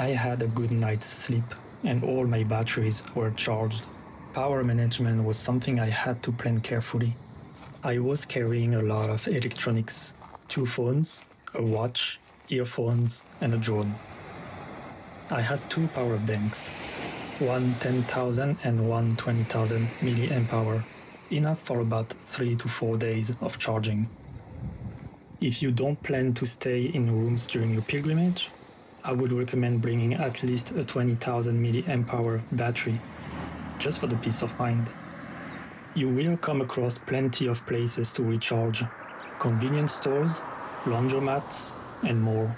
I had a good night's sleep and all my batteries were charged. Power management was something I had to plan carefully. I was carrying a lot of electronics, 2 phones, a watch, earphones, and a drone. I had 2 power banks, one 10,000 and one 20,000 mAh, enough for about 3 to 4 days of charging. If you don't plan to stay in rooms during your pilgrimage, I would recommend bringing at least a 20,000 mAh battery, just for the peace of mind. You will come across plenty of places to recharge, convenience stores, laundromats, and more.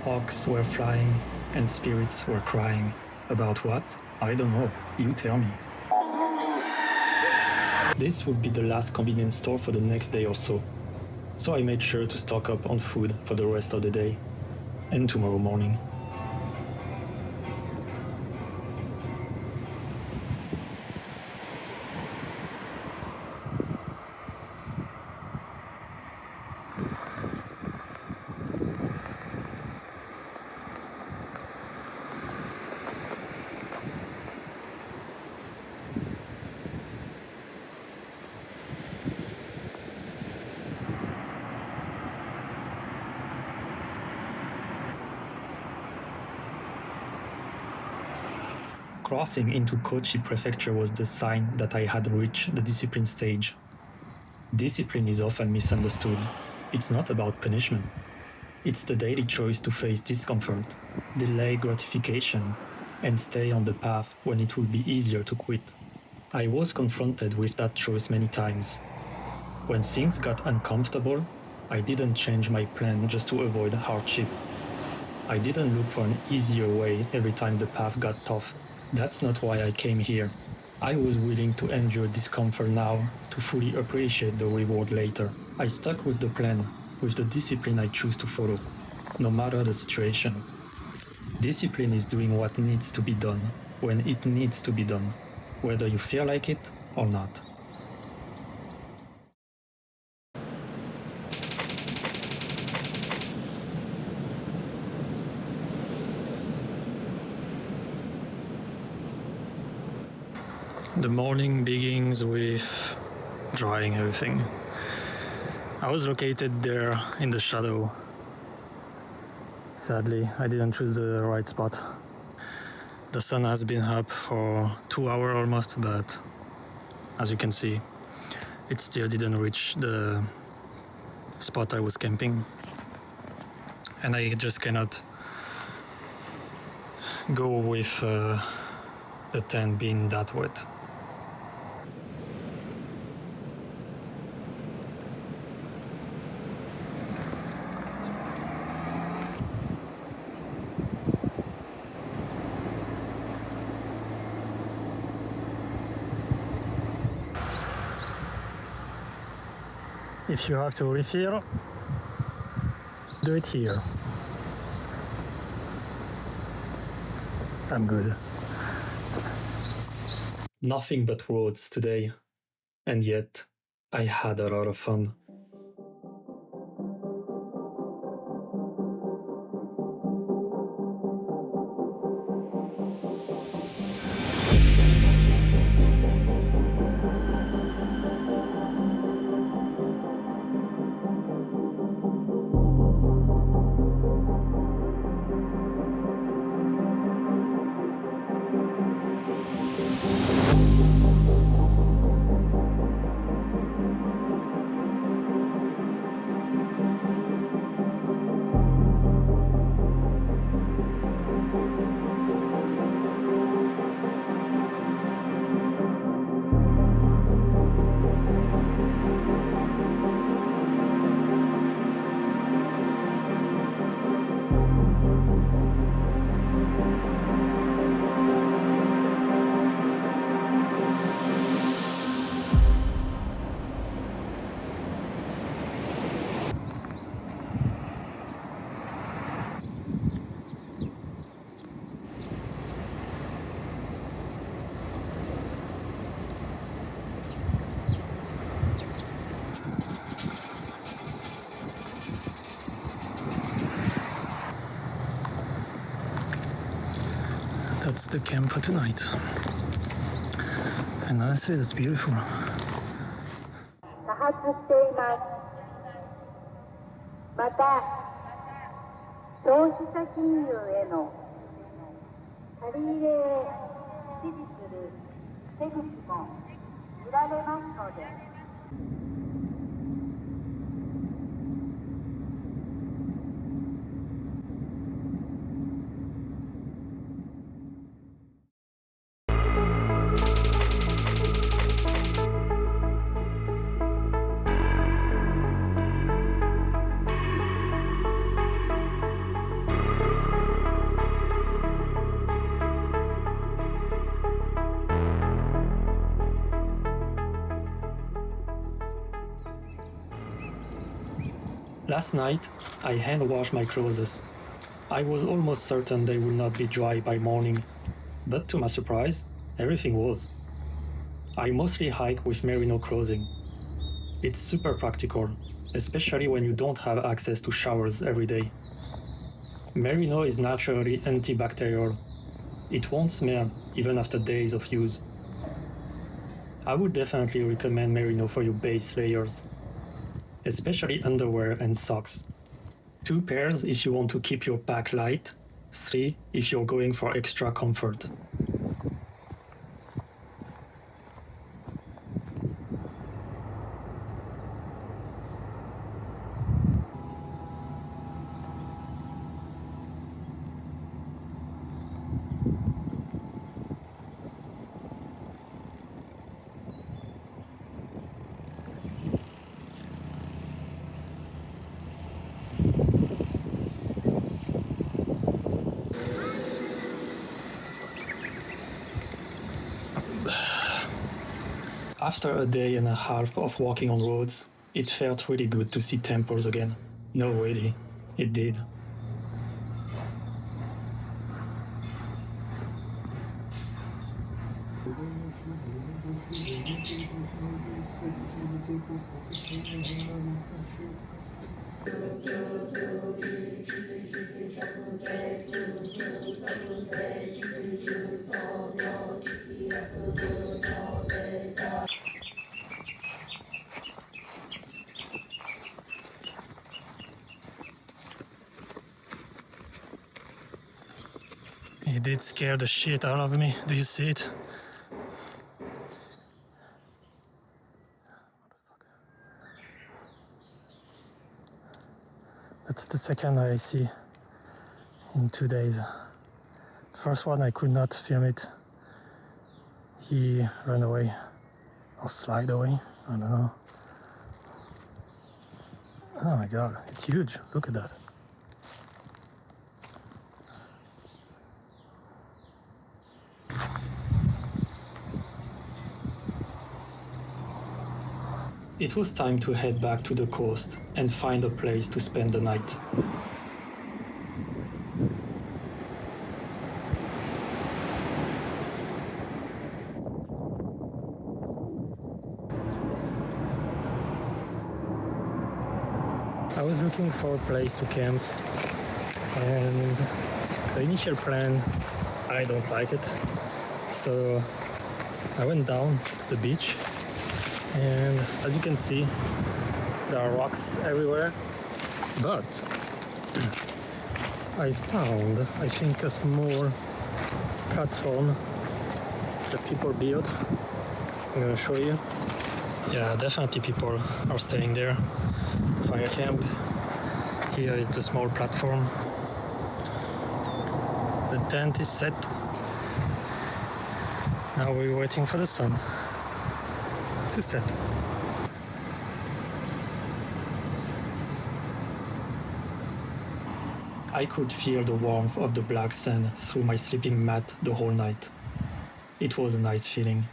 Hawks were flying and spirits were crying. About what? I don't know. You tell me. This would be the last convenience store for the next day or so. So I made sure to stock up on food for the rest of the day and tomorrow morning. Crossing into Kochi Prefecture was the sign that I had reached the discipline stage. Discipline is often misunderstood. It's not about punishment. It's the daily choice to face discomfort, delay gratification, and stay on the path when it will be easier to quit. I was confronted with that choice many times. When things got uncomfortable, I didn't change my plan just to avoid hardship. I didn't look for an easier way every time the path got tough. That's not why I came here. I was willing to endure discomfort now to fully appreciate the reward later. I stuck with the plan, with the discipline I choose to follow, no matter the situation. Discipline is doing what needs to be done, when it needs to be done, whether you feel like it or not. The morning begins with drying everything. I was located there in the shadow. Sadly, I didn't choose the right spot. The sun has been up for 2 hours almost, but as you can see, it still didn't reach the spot I was camping. And I just cannot go with the tent being that wet. If you have to refill, do it here. I'm good. Nothing but roads today, and yet I had a lot of fun. that's the camp for tonight. And honestly, that's beautiful. 多発しています。また、消費者金融への借り入れへ指示する手口も見られますので。Last night, I hand-washed my clothes. I was almost certain they would not be dry by morning, but to my surprise, everything was. I mostly hike with merino clothing. It's super practical, especially when you don't have access to showers every day. Merino is naturally antibacterial. It won't smell even after days of use. I would definitely recommend merino for your base layers, especially underwear and socks. 2 pairs if you want to keep your pack light, 3 if you're going for extra comfort. After a day and a half of walking on roads, it felt really good to see temples again. No, really, it did. It did scare the shit out of me. Do you see it? That's the second I see in 2 days. The first one I could not film it. He ran away or slide away. I don't know. Oh my god, it's huge. Look at that. It was time to head back to the coast and find a place to spend the night. I was looking for a place to camp, and the initial plan, I don't like it. So I went down to the beach, and as you can see, there are rocks everywhere. But I found, I think, a small platform that people built. I'm gonna show you. Yeah, definitely people are staying there. Fire camp. Here is the small platform. The tent is set. Now we're waiting for the sun to set. I could feel the warmth of the black sand through my sleeping mat the whole night. It was a nice feeling.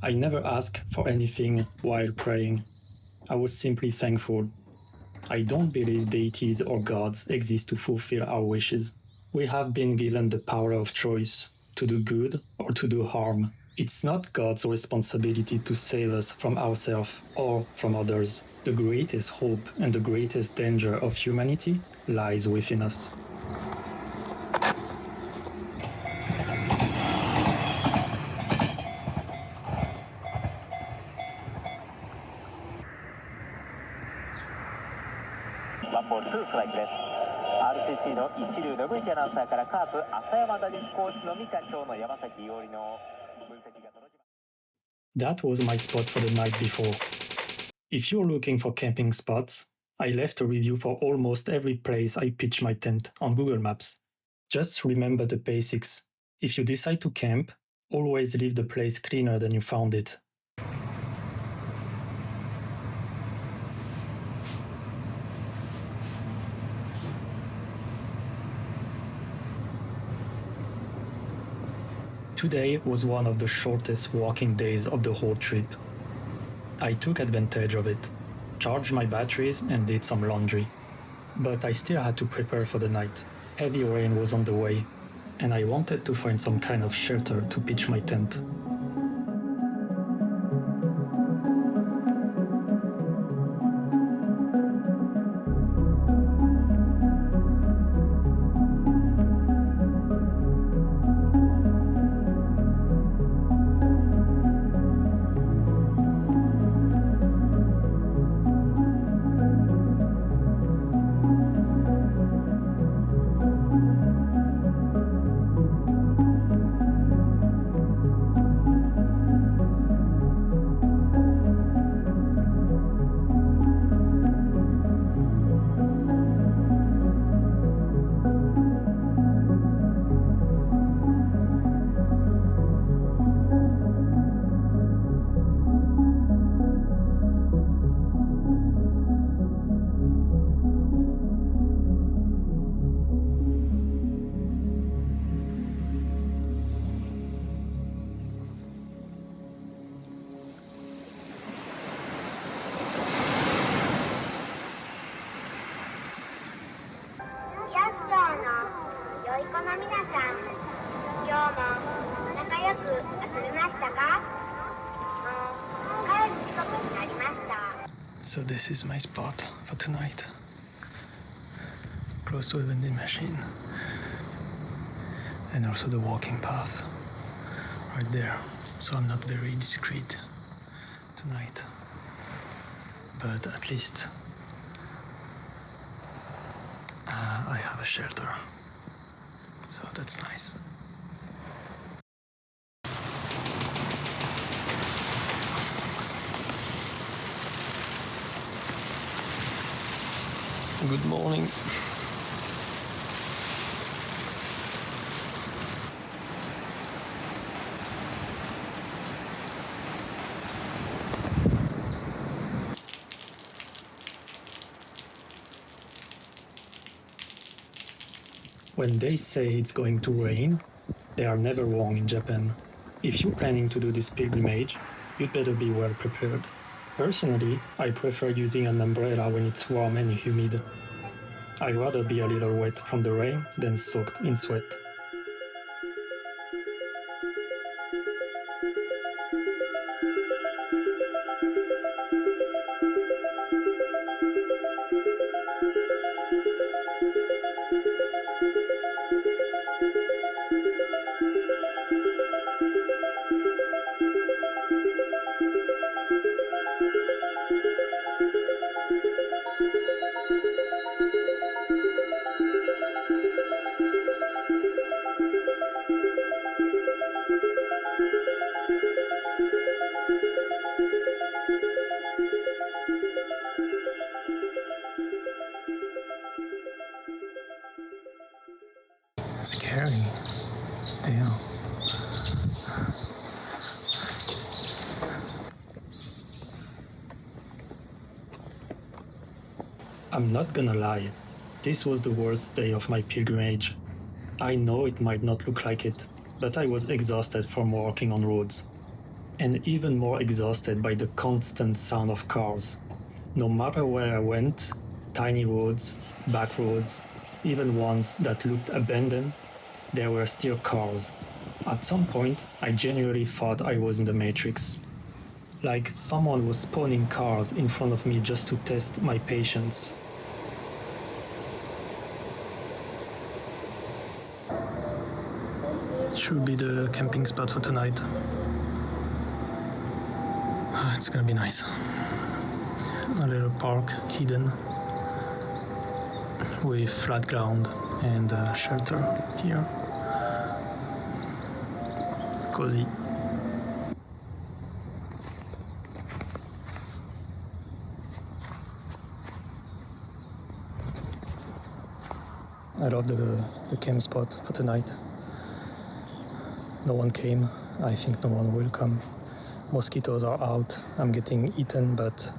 I never asked for anything while praying. I was simply thankful. I don't believe deities or gods exist to fulfill our wishes. We have been given the power of choice, to do good or to do harm. It's not God's responsibility to save us from ourselves or from others. The greatest hope and the greatest danger of humanity lies within us. RCC の一流の VT アナウンサーからカープ浅山打率コーチの三課長の山崎伊織の分析が届きました。 That was my spot for the night before. If you're looking for camping spots, I left a review for almost every place I pitch my tent on Google Maps. Just remember the basics. If you decide to camp, always leave the place cleaner than you found it. Today was one of the shortest walking days of the whole trip. I took advantage of it, charged my batteries and did some laundry. But I still had to prepare for the night. Heavy rain was on the way, and I wanted to find some kind of shelter to pitch my tent. So this is my spot for tonight, close to a vending machine, and also the walking path right there. So I'm not very discreet tonight, but at least I have a shelter, so that's nice. Good morning. When they say it's going to rain, they are never wrong in Japan. If you're planning to do this pilgrimage, you'd better be well prepared. Personally, I prefer using an umbrella when it's warm and humid. I'd rather be a little wet from the rain than soaked in sweat. Scary. Damn. I'm not gonna lie, this was the worst day of my pilgrimage. I know it might not look like it, but I was exhausted from walking on roads. and even more exhausted by the constant sound of cars. No matter where I went, tiny roads, back roads, even ones that looked abandoned, there were still cars. At some point, I genuinely thought I was in the Matrix. Like someone was spawning cars in front of me just to test my patience. Should be the camping spot for tonight. It's gonna be nice. A little park hidden with flat ground and shelter here. Cozy. I love the camp spot for tonight. No one came. I think no one will come. Mosquitoes are out. I'm getting eaten, but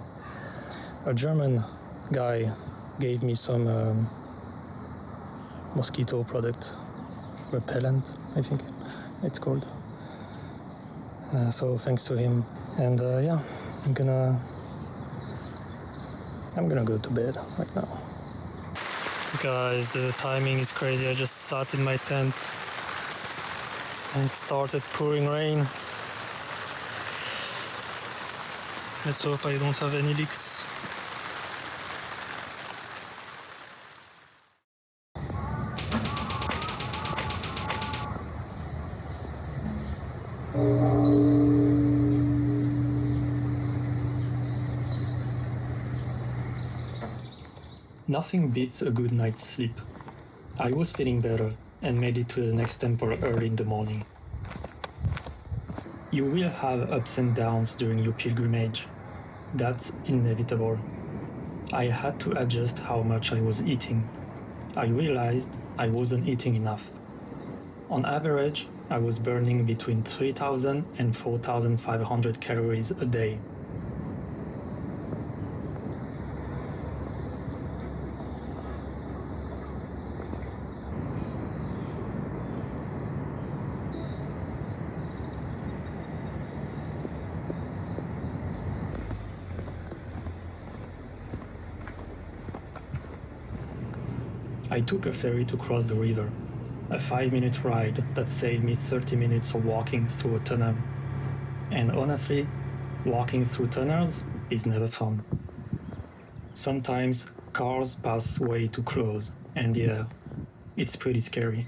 a German guy gave me some mosquito product, repellent, I think it's called. So thanks to him. And yeah, I'm gonna go to bed right now. Guys, the timing is crazy. I just sat in my tent and it started pouring rain. Let's hope I don't have any leaks. Nothing beats a good night's sleep. I was feeling better and made it to the next temple early in the morning. You will have ups and downs during your pilgrimage. That's inevitable. I had to adjust how much I was eating. I realized I wasn't eating enough. On average, I was burning between 3,000 and 4,500 calories a day. I took a ferry to cross the river, a 5-minute ride that saved me 30 minutes of walking through a tunnel. And honestly, walking through tunnels is never fun. Sometimes cars pass way too close, and yeah, it's pretty scary.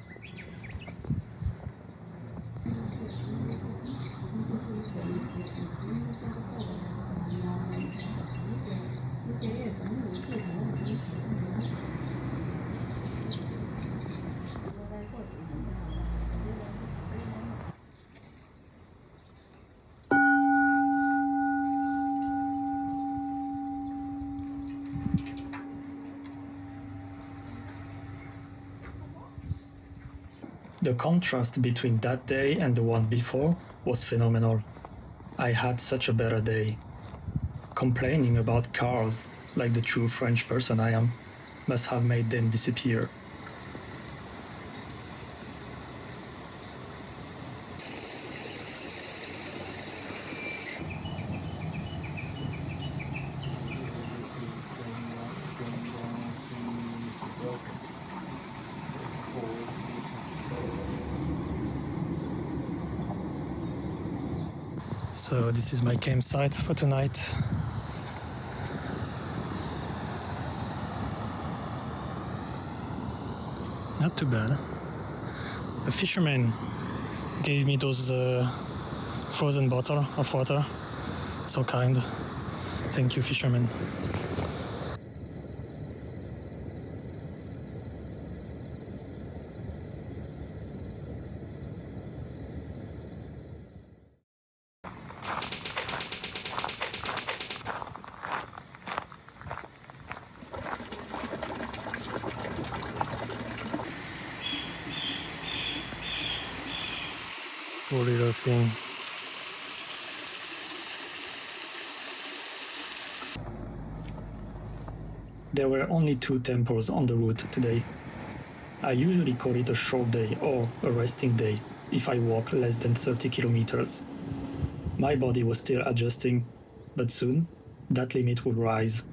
The contrast between that day and the one before was phenomenal. I had such a better day. Complaining about cars, like the true French person I am, must have made them disappear. So this is my campsite for tonight. Not too bad. A fisherman gave me those frozen bottle of water. So kind. Thank you, fisherman. Poor little thing. There were only 2 temples on the route today. I usually call it a short day or a resting day if I walk less than 30 kilometers. My body was still adjusting, but soon, that limit would rise.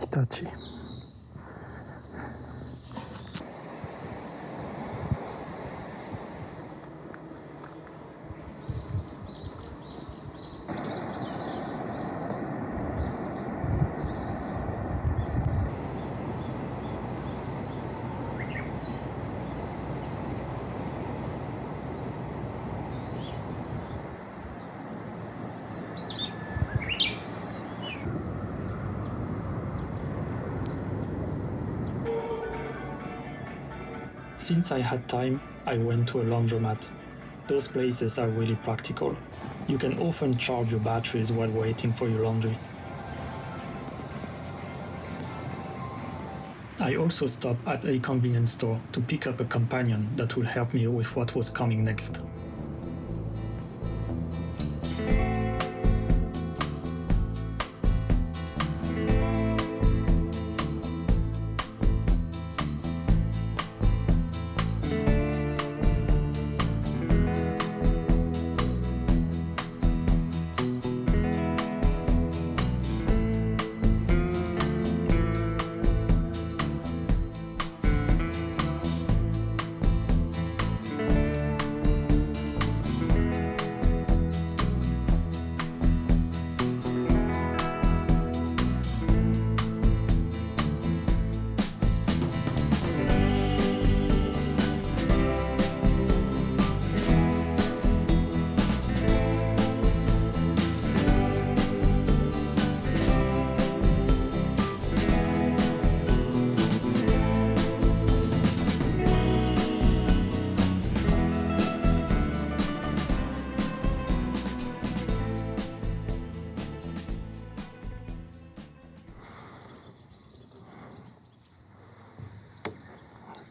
Hitachi. Since I had time, I went to a laundromat. Those places are really practical. You can often charge your batteries while waiting for your laundry. I also stopped at a convenience store to pick up a companion that will help me with what was coming next.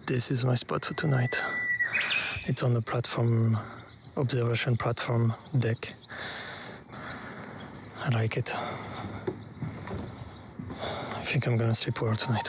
This is my spot for tonight. It's on the platform, observation platform deck. I like it. I think I'm gonna sleep well tonight.